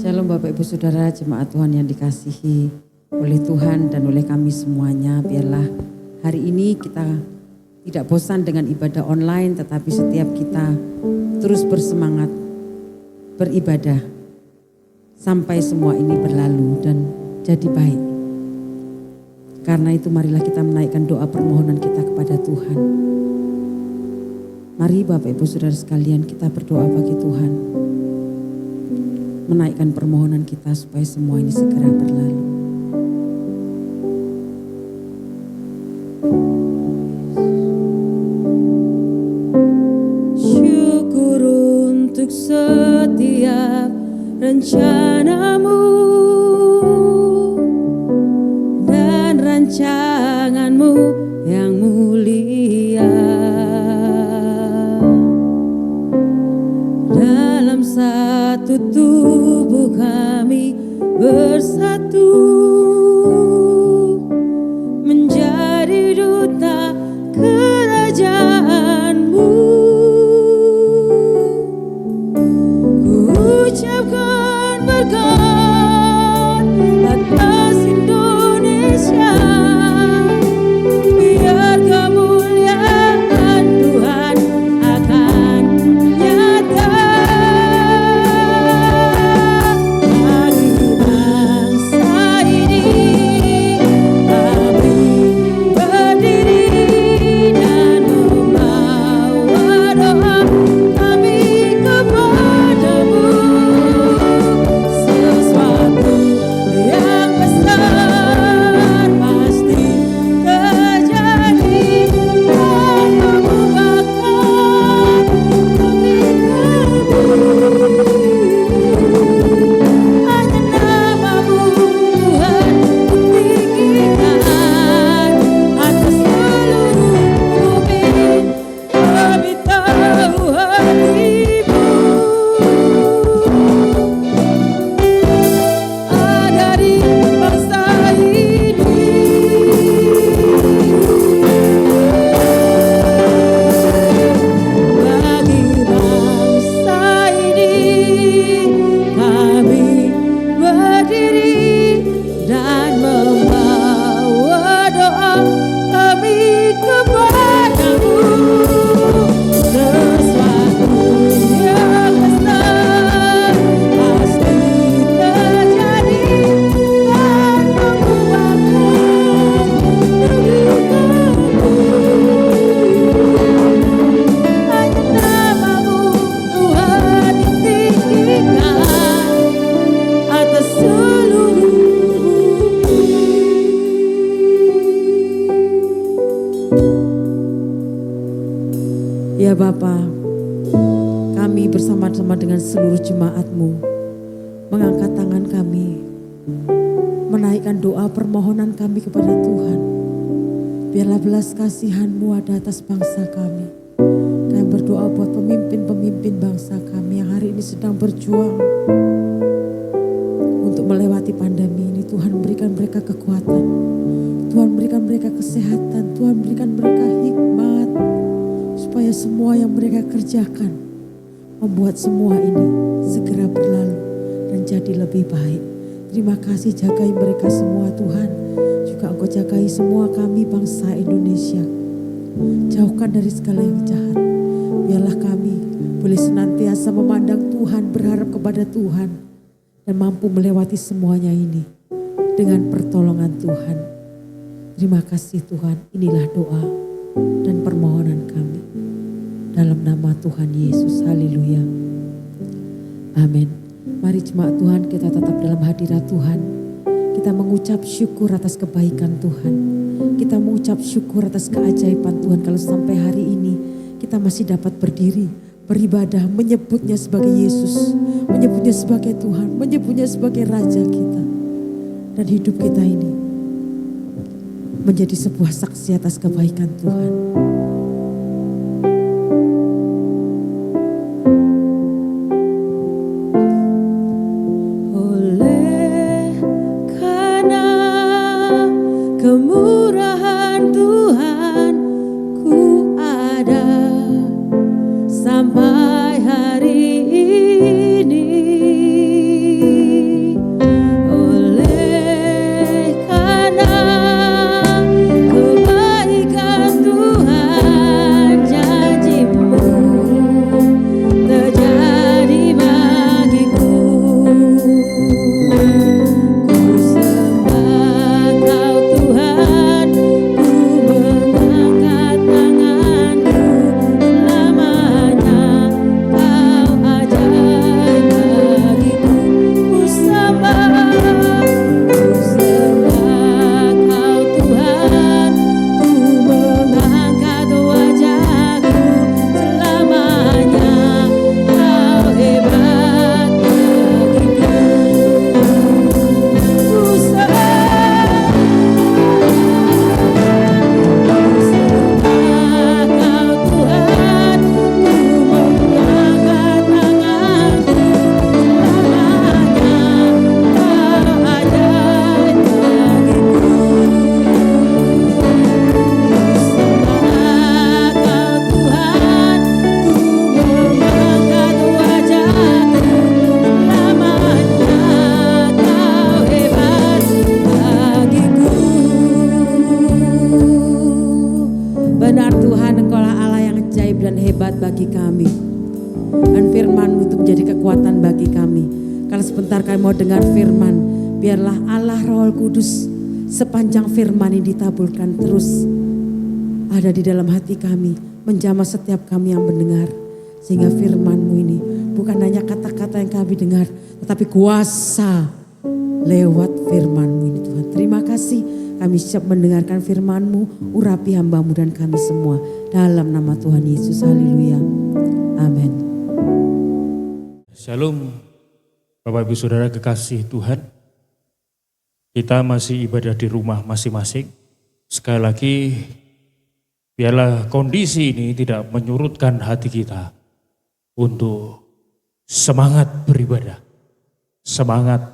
Shalom Bapak Ibu Saudara jemaat Tuhan yang dikasihi oleh Tuhan dan oleh kami semuanya. Biarlah hari ini kita tidak bosan dengan ibadah online, tetapi setiap kita terus bersemangat beribadah sampai semua ini berlalu dan jadi baik. Karena itu marilah kita menaikkan doa permohonan kita kepada Tuhan. Mari Bapak Ibu Saudara sekalian kita berdoa bagi Tuhan. Menaikkan permohonan kita supaya semua ini segera berlalu. Syukur untuk setiap rencanamu dan rancanganmu yang mulia. Dalam satu tubuh kami bersatu menjadi duta kerajaanmu. Ku ucapkan berkat atas Indonesia, biar kemuliaan Tuhan akan nyata. Ya Bapa, kami bersama-sama dengan seluruh jemaat-Mu mengangkat tangan kami, menaikkan doa permohonan kami kepada Tuhan. Biarlah belas kasihan-Mu ada atas bangsa kami. Kami berdoa buat pemimpin-pemimpin bangsa kami yang hari ini sedang berjuang untuk melewati pandemi ini. Tuhan berikan mereka kekuatan, Tuhan berikan mereka kesehatan, Tuhan berikan mereka hikmat, supaya semua yang mereka kerjakan membuat semua ini segera berlalu dan jadi lebih baik. Terima kasih, jagai mereka semua Tuhan. Juga Engkau jagai semua kami bangsa Indonesia. Jauhkan dari segala yang jahat. Biarlah kami boleh senantiasa memandang Tuhan, berharap kepada Tuhan, dan mampu melewati semuanya ini dengan pertolongan Tuhan. Terima kasih Tuhan, inilah doa dan permohonan kami. Dalam nama Tuhan Yesus, haleluya. Amin. Mari jemaat Tuhan, kita tetap dalam hadirat Tuhan. Kita mengucap syukur atas kebaikan Tuhan. Kita mengucap syukur atas keajaiban Tuhan. Kalau sampai hari ini kita masih dapat berdiri, beribadah, menyebutnya sebagai Yesus, menyebutnya sebagai Tuhan, menyebutnya sebagai Raja kita. Dan hidup kita ini menjadi sebuah saksi atas kebaikan Tuhan. Kemurahan Tuhan ku ada sampai hari ini. Tuhan, Engkaulah Allah yang ajaib dan hebat bagi kami. Dan firman-Mu itu menjadi kekuatan bagi kami. Kalau sebentar kami mau dengar firman, biarlah Allah Roh Kudus sepanjang firman ini ditaburkan terus ada di dalam hati kami, menjamah setiap kami yang mendengar. Sehingga firman-Mu ini bukan hanya kata-kata yang kami dengar, tetapi kuasa lewat firman-Mu ini Tuhan. Terima kasih, kami siap mendengarkan firman-Mu, urapi hamba-Mu dan kami semua. Dalam nama Tuhan Yesus, haleluya, amin. Shalom, Bapak Ibu Saudara kekasih Tuhan. Kita masih ibadah di rumah masing-masing. Sekali lagi, biarlah kondisi ini tidak menyurutkan hati kita untuk semangat beribadah, semangat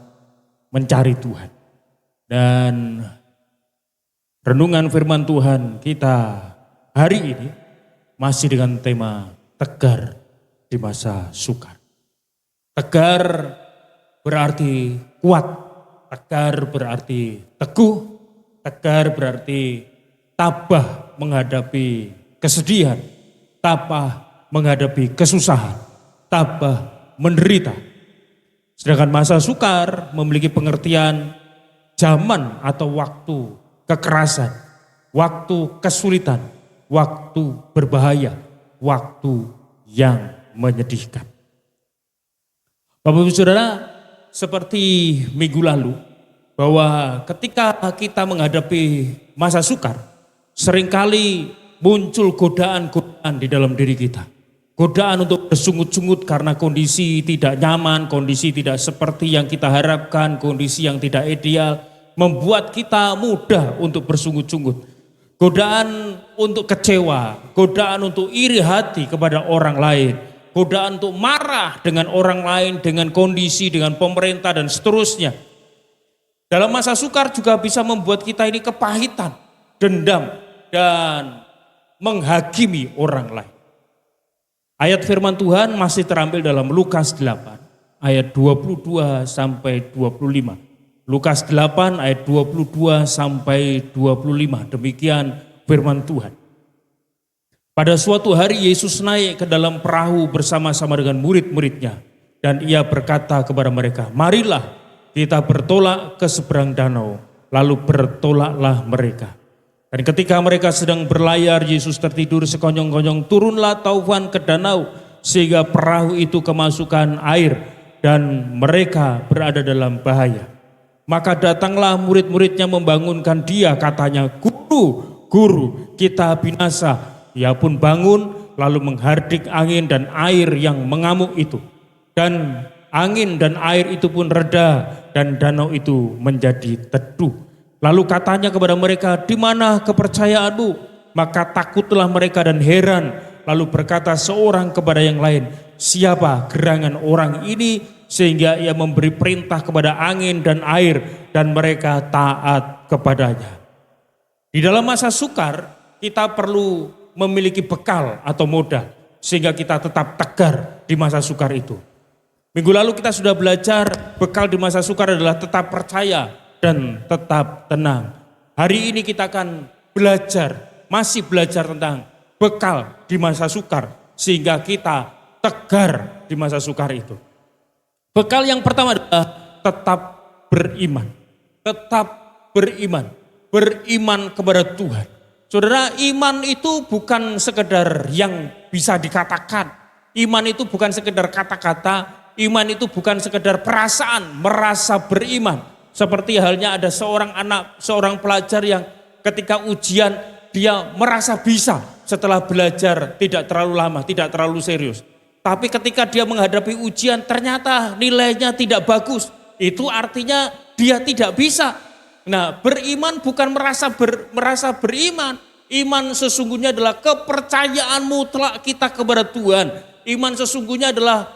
mencari Tuhan. Dan renungan firman Tuhan kita hari ini masih dengan tema tegar di masa sukar. Tegar berarti kuat, tegar berarti teguh, tegar berarti tabah menghadapi kesedihan, tabah menghadapi kesusahan, tabah menderita. Sedangkan masa sukar memiliki pengertian zaman atau waktu kekerasan, waktu kesulitan, waktu berbahaya, waktu yang menyedihkan. Bapak Ibu Saudara, seperti minggu lalu, bahwa ketika kita menghadapi masa sukar, seringkali muncul godaan-godaan di dalam diri kita. Godaan untuk bersungut-sungut karena kondisi tidak nyaman, kondisi tidak seperti yang kita harapkan, kondisi yang tidak ideal, membuat kita mudah untuk bersungut-sungut. Godaan untuk kecewa, godaan untuk iri hati kepada orang lain, godaan untuk marah dengan orang lain, dengan kondisi, dengan pemerintah dan seterusnya. Dalam masa sukar juga bisa membuat kita ini kepahitan, dendam, dan menghakimi orang lain. Ayat firman Tuhan masih terambil dalam Lukas 8 ayat 22 sampai 25. Lukas 8 ayat 22 sampai 25. Demikian firman Tuhan. Pada suatu hari Yesus naik ke dalam perahu bersama-sama dengan murid-muridnya. Dan ia berkata kepada mereka, marilah kita bertolak ke seberang danau. Lalu bertolaklah mereka. Dan ketika mereka sedang berlayar, Yesus tertidur sekonyong-konyong, turunlah taufan ke danau sehingga perahu itu kemasukan air dan mereka berada dalam bahaya. Maka datanglah murid-muridnya membangunkan dia, katanya, Guru, kita binasa. Ia pun bangun lalu menghardik angin dan air yang mengamuk itu. Dan angin dan air itu pun reda dan danau itu menjadi teduh. Lalu katanya kepada mereka, di mana kepercayaanmu? Maka takutlah mereka dan heran. Lalu berkata seorang kepada yang lain, siapa gerangan orang ini sehingga ia memberi perintah kepada angin dan air dan mereka taat kepadanya. Di dalam masa sukar kita perlu memiliki bekal atau modal sehingga kita tetap tegar di masa sukar itu. Minggu lalu kita sudah belajar bekal di masa sukar adalah tetap percaya dan tetap tenang. Hari ini kita akan masih belajar tentang bekal di masa sukar sehingga kita tegar di masa sukar itu. Bekal yang pertama adalah tetap beriman. Tetap beriman. Beriman kepada Tuhan. Saudara, iman itu bukan sekedar yang bisa dikatakan. Iman itu bukan sekedar kata-kata. Iman itu bukan sekedar perasaan, merasa beriman. Seperti halnya ada seorang pelajar yang ketika ujian dia merasa bisa setelah belajar tidak terlalu lama, tidak terlalu serius. Tapi ketika dia menghadapi ujian ternyata nilainya tidak bagus. Itu artinya dia tidak bisa. Nah, beriman bukan merasa beriman. Iman sesungguhnya adalah kepercayaan mutlak kita kepada Tuhan. Iman sesungguhnya adalah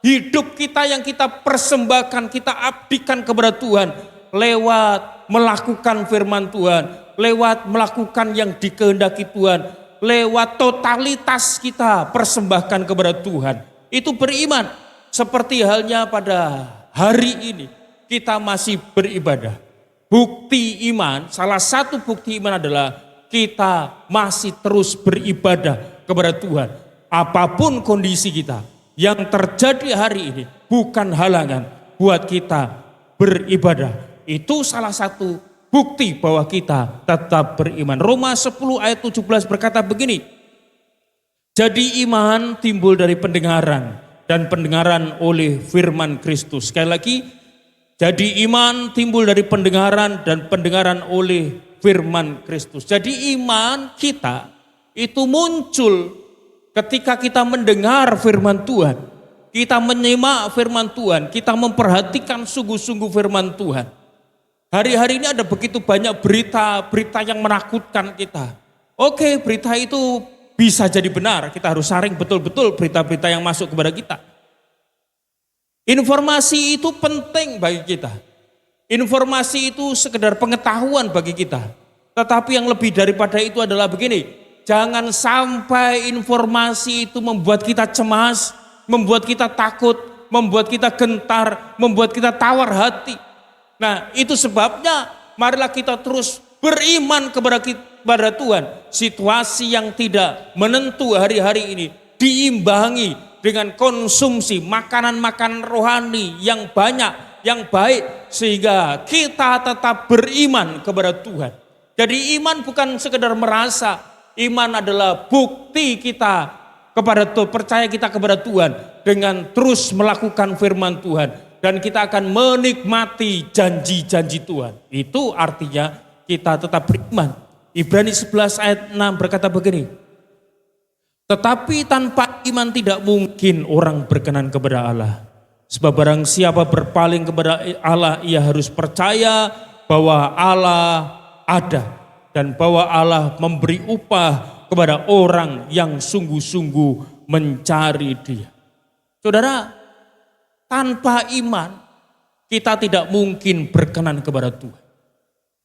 hidup kita yang kita persembahkan, kita abdikan kepada Tuhan lewat melakukan firman Tuhan, lewat melakukan yang dikehendaki Tuhan, lewat totalitas kita persembahkan kepada Tuhan. Itu beriman. Seperti halnya pada hari ini kita masih beribadah. Bukti iman, salah satu bukti iman adalah kita masih terus beribadah kepada Tuhan. Apapun kondisi kita, yang terjadi hari ini bukan halangan buat kita beribadah. Itu salah satu bukti bahwa kita tetap beriman. Roma 10 ayat 17 berkata begini, jadi iman timbul dari pendengaran dan pendengaran oleh firman Kristus. Sekali lagi, jadi iman timbul dari pendengaran dan pendengaran oleh firman Kristus. Jadi iman kita itu muncul ketika kita mendengar firman Tuhan. Kita menyimak firman Tuhan, kita memperhatikan sungguh-sungguh firman Tuhan. Hari-hari ini ada begitu banyak berita-berita yang menakutkan kita. Oke, berita itu bisa jadi benar, kita harus saring betul-betul berita-berita yang masuk kepada kita. Informasi itu penting bagi kita. Informasi itu sekedar pengetahuan bagi kita. Tetapi yang lebih daripada itu adalah begini, jangan sampai informasi itu membuat kita cemas, membuat kita takut, membuat kita gentar, membuat kita tawar hati. Nah, itu sebabnya marilah kita terus beriman kepada Tuhan. Situasi yang tidak menentu hari-hari ini diimbangi dengan konsumsi makanan-makanan rohani yang banyak, yang baik, sehingga kita tetap beriman kepada Tuhan. Jadi iman bukan sekedar merasa, iman adalah bukti kita kepada Tuhan, percaya kita kepada Tuhan dengan terus melakukan firman Tuhan. Dan kita akan menikmati janji-janji Tuhan. Itu artinya kita tetap beriman. Ibrani 11 ayat 6 berkata begini, tetapi tanpa iman tidak mungkin orang berkenan kepada Allah. Sebab barang siapa berpaling kepada Allah, ia harus percaya bahwa Allah ada. Dan bahwa Allah memberi upah kepada orang yang sungguh-sungguh mencari Dia. Saudara, tanpa iman kita tidak mungkin berkenan kepada Tuhan.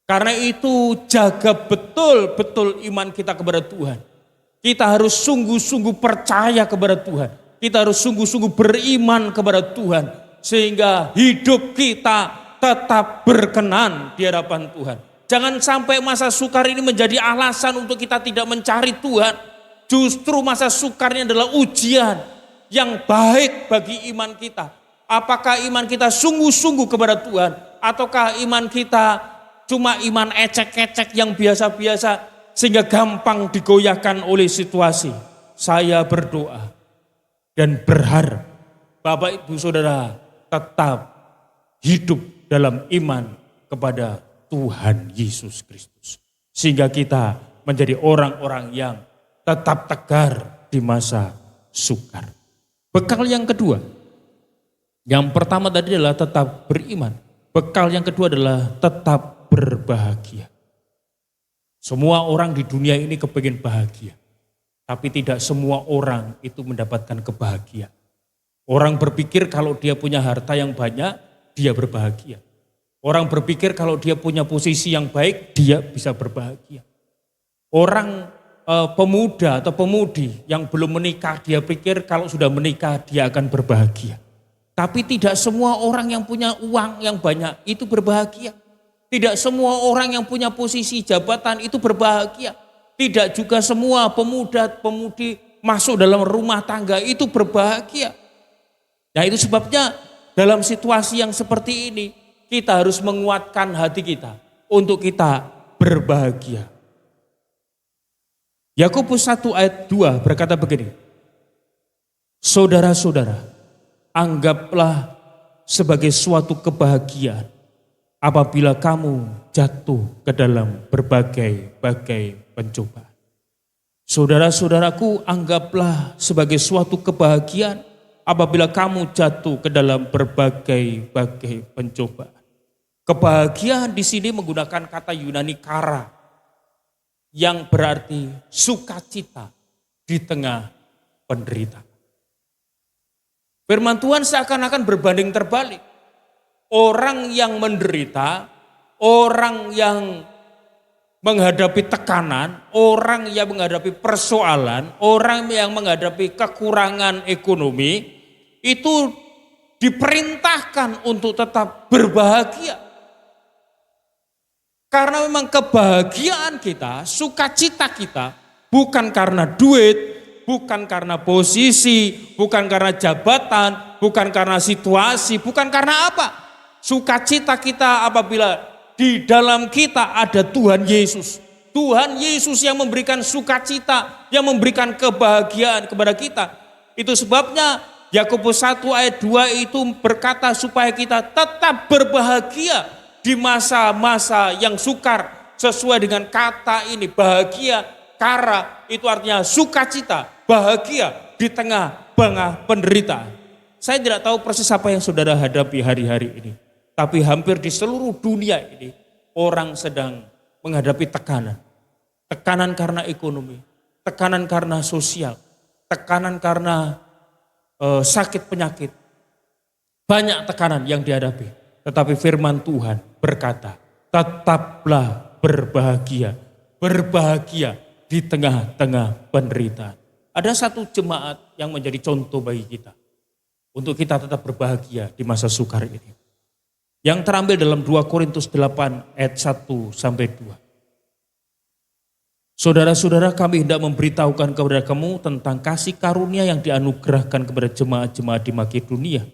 Karena itu jaga betul-betul iman kita kepada Tuhan. Kita harus sungguh-sungguh percaya kepada Tuhan. Kita harus sungguh-sungguh beriman kepada Tuhan. Sehingga hidup kita tetap berkenan di hadapan Tuhan. Jangan sampai masa sukar ini menjadi alasan untuk kita tidak mencari Tuhan. Justru masa sukar ini adalah ujian yang baik bagi iman kita. Apakah iman kita sungguh-sungguh kepada Tuhan, ataukah iman kita cuma iman ecek-ecek yang biasa-biasa sehingga gampang digoyahkan oleh situasi. Saya berdoa dan berharap Bapak Ibu Saudara tetap hidup dalam iman kepada Tuhan Yesus Kristus. Sehingga kita menjadi orang-orang yang tetap tegar di masa sukar. Bekal yang kedua, yang pertama tadi adalah tetap beriman. Bekal yang kedua adalah tetap berbahagia. Semua orang di dunia ini kepingin bahagia. Tapi tidak semua orang itu mendapatkan kebahagiaan. Orang berpikir kalau dia punya harta yang banyak, dia berbahagia. Orang berpikir kalau dia punya posisi yang baik, dia bisa berbahagia. Orang pemuda atau pemudi yang belum menikah, dia pikir kalau sudah menikah dia akan berbahagia. Tapi tidak semua orang yang punya uang yang banyak itu berbahagia. Tidak semua orang yang punya posisi jabatan itu berbahagia. Tidak juga semua pemuda-pemudi masuk dalam rumah tangga itu berbahagia. Nah, itu sebabnya dalam situasi yang seperti ini kita harus menguatkan hati kita untuk kita berbahagia. Yakobus 1 ayat 2 berkata begini, saudara-saudara, anggaplah sebagai suatu kebahagiaan apabila kamu jatuh ke dalam berbagai-bagai pencobaan. Saudara-saudaraku, anggaplah sebagai suatu kebahagiaan apabila kamu jatuh ke dalam berbagai-bagai pencobaan. Kebahagiaan di sini menggunakan kata Yunani kara yang berarti sukacita di tengah penderitaan. Firman Tuhan seakan-akan berbanding terbalik. Orang yang menderita, orang yang menghadapi tekanan, orang yang menghadapi persoalan, orang yang menghadapi kekurangan ekonomi, itu diperintahkan untuk tetap berbahagia. Karena memang kebahagiaan kita, sukacita kita bukan karena duit, bukan karena posisi, bukan karena jabatan, bukan karena situasi, bukan karena apa. Sukacita kita apabila di dalam kita ada Tuhan Yesus. Tuhan Yesus yang memberikan sukacita, yang memberikan kebahagiaan kepada kita. Itu sebabnya Yakobus 1 ayat 2 itu berkata supaya kita tetap berbahagia di masa-masa yang sukar. Sesuai dengan kata ini, bahagia, kara, itu artinya sukacita, bahagia di tengah-tengah penderitaan. Saya tidak tahu persis apa yang saudara hadapi hari-hari ini. Tapi hampir di seluruh dunia ini, orang sedang menghadapi tekanan. Tekanan karena ekonomi, tekanan karena sosial, tekanan karena sakit penyakit. Banyak tekanan yang dihadapi. Tetapi firman Tuhan berkata, tetaplah berbahagia. Berbahagia di tengah-tengah penderitaan. Ada satu jemaat yang menjadi contoh bagi kita. Untuk kita tetap berbahagia di masa sukar ini. Yang terambil dalam 2 Korintus 8 ayat 1-2. Saudara-saudara, kami hendak memberitahukan kepada kamu tentang kasih karunia yang dianugerahkan kepada jemaat-jemaat di Makedonia.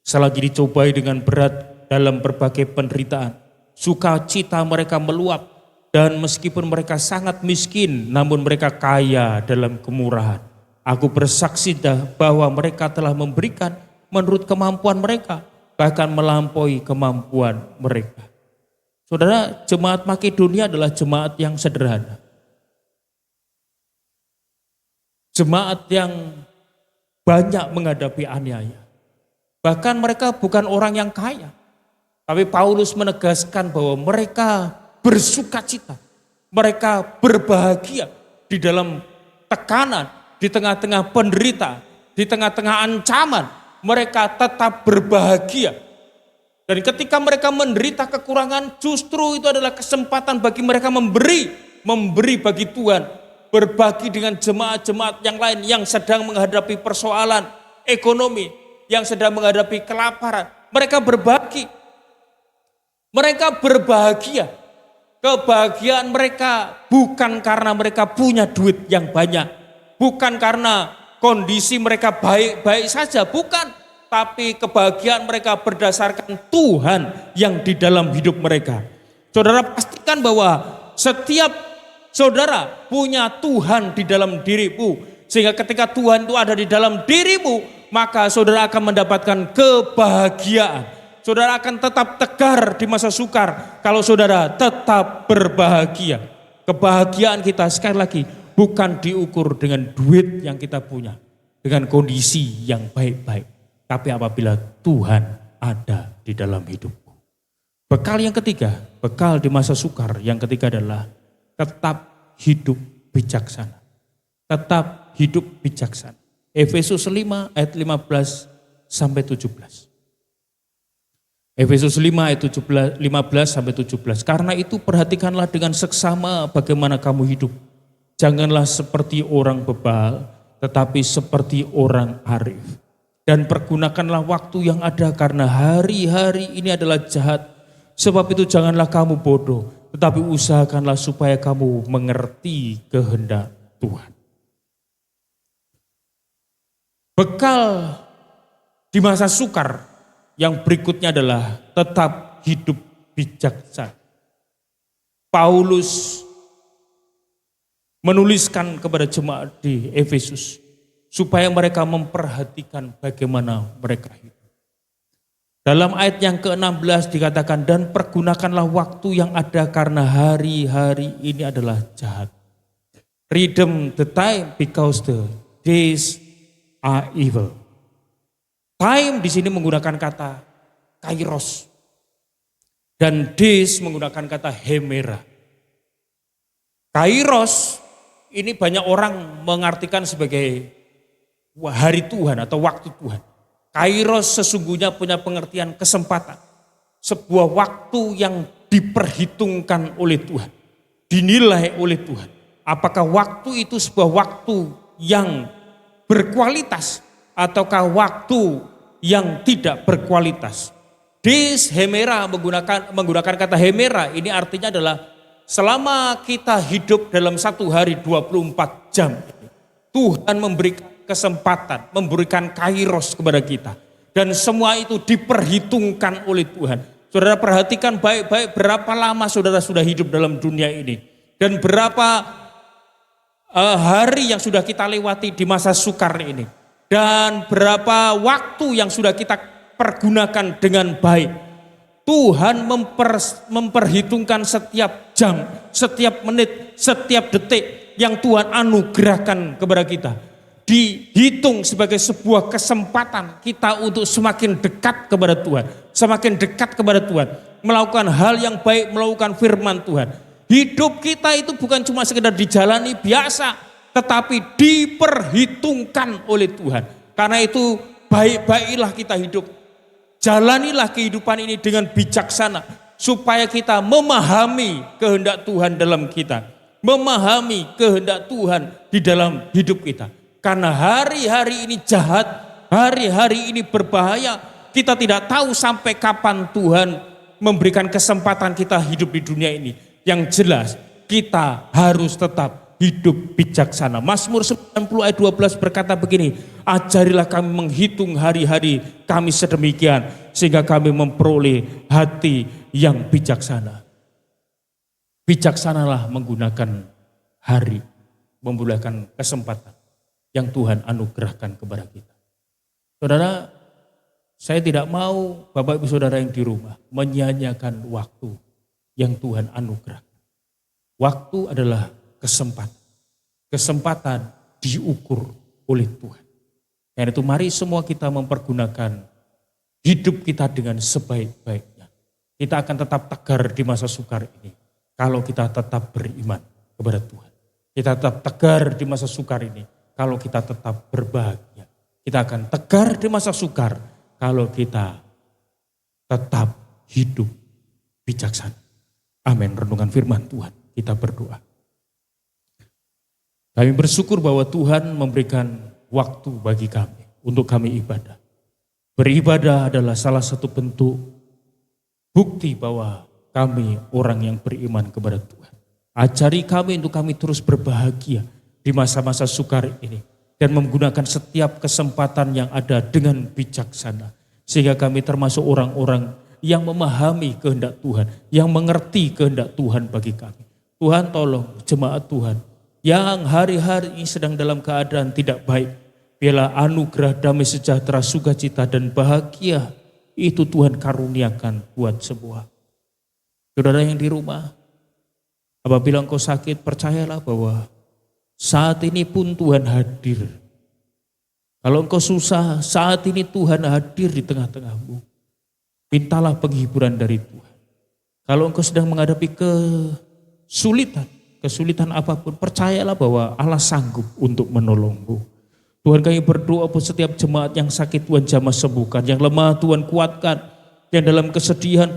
Selagi dicobai dengan berat dalam berbagai penderitaan, sukacita mereka meluap, dan meskipun mereka sangat miskin, namun mereka kaya dalam kemurahan. Aku bersaksi bahwa mereka telah memberikan menurut kemampuan mereka, bahkan melampaui kemampuan mereka. Saudara, jemaat Makedonia adalah jemaat yang sederhana. Jemaat yang banyak menghadapi aniaya. Bahkan mereka bukan orang yang kaya. Tapi Paulus menegaskan bahwa mereka bersukacita. Mereka berbahagia di dalam tekanan, di tengah-tengah penderitaan, di tengah-tengah ancaman. Mereka tetap berbahagia. Dan ketika mereka menderita kekurangan, justru itu adalah kesempatan bagi mereka memberi bagi Tuhan. Berbagi dengan jemaat-jemaat yang lain yang sedang menghadapi persoalan ekonomi, yang sedang menghadapi kelaparan. Mereka berbagi. Mereka berbahagia. Kebahagiaan mereka bukan karena mereka punya duit yang banyak. Bukan karena kondisi mereka baik-baik saja. Bukan. Tapi kebahagiaan mereka berdasarkan Tuhan yang di dalam hidup mereka. Saudara pastikan bahwa setiap saudara punya Tuhan di dalam dirimu. Sehingga ketika Tuhan itu ada di dalam dirimu, maka saudara akan mendapatkan kebahagiaan. Saudara akan tetap tegar di masa sukar kalau saudara tetap berbahagia. Kebahagiaan kita sekali lagi bukan diukur dengan duit yang kita punya, dengan kondisi yang baik-baik. Tapi apabila Tuhan ada di dalam hidupmu. Bekal yang ketiga, bekal di masa sukar yang ketiga adalah tetap hidup bijaksana. Tetap hidup bijaksana. Efesus 5 ayat 15 sampai 17. Efesus 5 ayat 15 sampai 17. Karena itu perhatikanlah dengan seksama bagaimana kamu hidup. Janganlah seperti orang bebal, tetapi seperti orang arif. Dan pergunakanlah waktu yang ada karena hari-hari ini adalah jahat. Sebab itu janganlah kamu bodoh, tetapi usahakanlah supaya kamu mengerti kehendak Tuhan. Bekal di masa sukar yang berikutnya adalah tetap hidup bijaksana. Paulus menuliskan kepada jemaat di Efesus supaya mereka memperhatikan bagaimana mereka hidup. Dalam ayat yang ke-16 dikatakan, dan pergunakanlah waktu yang ada karena hari-hari ini adalah jahat. Redeem the time because the days are evil. Time di sini menggunakan kata kairos. Dan days menggunakan kata hemera. Kairos ini banyak orang mengartikan sebagai hari Tuhan atau waktu Tuhan. Kairos sesungguhnya punya pengertian kesempatan. Sebuah waktu yang diperhitungkan oleh Tuhan. Dinilai oleh Tuhan. Apakah waktu itu sebuah waktu yang berkualitas ataukah waktu yang tidak berkualitas. Dis hemera, menggunakan kata hemera, ini artinya adalah selama kita hidup dalam satu hari 24 jam, Tuhan memberikan kesempatan, memberikan kairos kepada kita. Dan semua itu diperhitungkan oleh Tuhan. Saudara perhatikan baik-baik berapa lama saudara sudah hidup dalam dunia ini. Dan berapa hari yang sudah kita lewati di masa sukar ini. Dan berapa waktu yang sudah kita pergunakan dengan baik. Tuhan memperhitungkan setiap jam, setiap menit, setiap detik yang Tuhan anugerahkan kepada kita. Dihitung sebagai sebuah kesempatan kita untuk semakin dekat kepada Tuhan. Semakin dekat kepada Tuhan. Melakukan hal yang baik, melakukan firman Tuhan. Hidup kita itu bukan cuma sekedar dijalani biasa, tetapi diperhitungkan oleh Tuhan. Karena itu baik-baiklah kita hidup. Jalanilah kehidupan ini dengan bijaksana supaya kita memahami kehendak Tuhan dalam kita. Memahami kehendak Tuhan di dalam hidup kita. Karena hari-hari ini jahat, hari-hari ini berbahaya. Kita tidak tahu sampai kapan Tuhan memberikan kesempatan kita hidup di dunia ini. Yang jelas kita harus tetap hidup bijaksana. Mazmur 90 ayat 12 berkata begini, ajarilah kami menghitung hari-hari kami sedemikian, sehingga kami memperoleh hati yang bijaksana. Bijaksanalah menggunakan hari, menggunakan kesempatan yang Tuhan anugerahkan kepada kita. Saudara, saya tidak mau Bapak Ibu Saudara yang di rumah menyia-nyiakan waktu yang Tuhan anugerahkan. Waktu adalah kesempatan. Kesempatan diukur oleh Tuhan. Karena itu mari semua kita mempergunakan hidup kita dengan sebaik-baiknya. Kita akan tetap tegar di masa sukar ini. Kalau kita tetap beriman kepada Tuhan. Kita tetap tegar di masa sukar ini. Kalau kita tetap berbahagia. Kita akan tegar di masa sukar. Kalau kita tetap hidup bijaksana. Amin. Renungan firman Tuhan. Kita berdoa. Kami bersyukur bahwa Tuhan memberikan waktu bagi kami untuk kami ibadah. Beribadah adalah salah satu bentuk bukti bahwa kami orang yang beriman kepada Tuhan. Ajari kami untuk kami terus berbahagia di masa-masa sukar ini. Dan menggunakan setiap kesempatan yang ada dengan bijaksana. Sehingga kami termasuk orang-orang yang memahami kehendak Tuhan. Yang mengerti kehendak Tuhan bagi kami. Tuhan tolong jemaat Tuhan yang hari-hari ini sedang dalam keadaan tidak baik. Biarlah anugerah damai sejahtera, sukacita dan bahagia itu Tuhan karuniakan buat semua. Saudara yang di rumah, apabila engkau sakit, percayalah bahwa saat ini pun Tuhan hadir. Kalau engkau susah, saat ini Tuhan hadir di tengah-tengahmu. Mintalah penghiburan dari Tuhan. Kalau engkau sedang menghadapi kesulitan apapun, percayalah bahwa Allah sanggup untuk menolongmu. Tuhan, kami berdoa buat setiap jemaat yang sakit Tuhan jamah sembuhkan, yang lemah Tuhan kuatkan, yang dalam kesedihan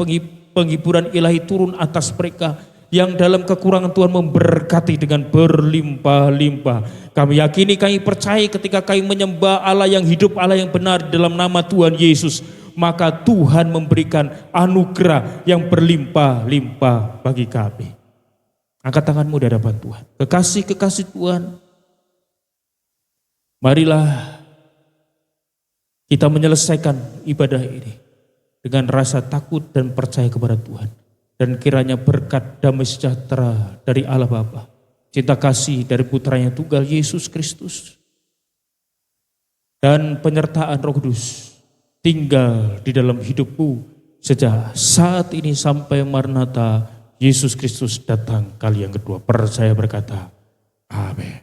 penghiburan ilahi turun atas mereka, yang dalam kekurangan Tuhan memberkati dengan berlimpah-limpah. Kami yakini, kami percaya ketika kami menyembah Allah yang hidup, Allah yang benar dalam nama Tuhan Yesus, maka Tuhan memberikan anugerah yang berlimpah-limpah bagi kami. Angkat tanganmu di hadapan Tuhan. Kekasih-kekasih Tuhan, marilah kita menyelesaikan ibadah ini dengan rasa takut dan percaya kepada Tuhan. Dan kiranya berkat damai sejahtera dari Allah Bapa, cinta kasih dari putranya tunggal Yesus Kristus, dan penyertaan Roh Kudus tinggal di dalam hidupmu sejak saat ini sampai Maranatha Yesus Kristus datang kali yang kedua. Percaya berkata, amin.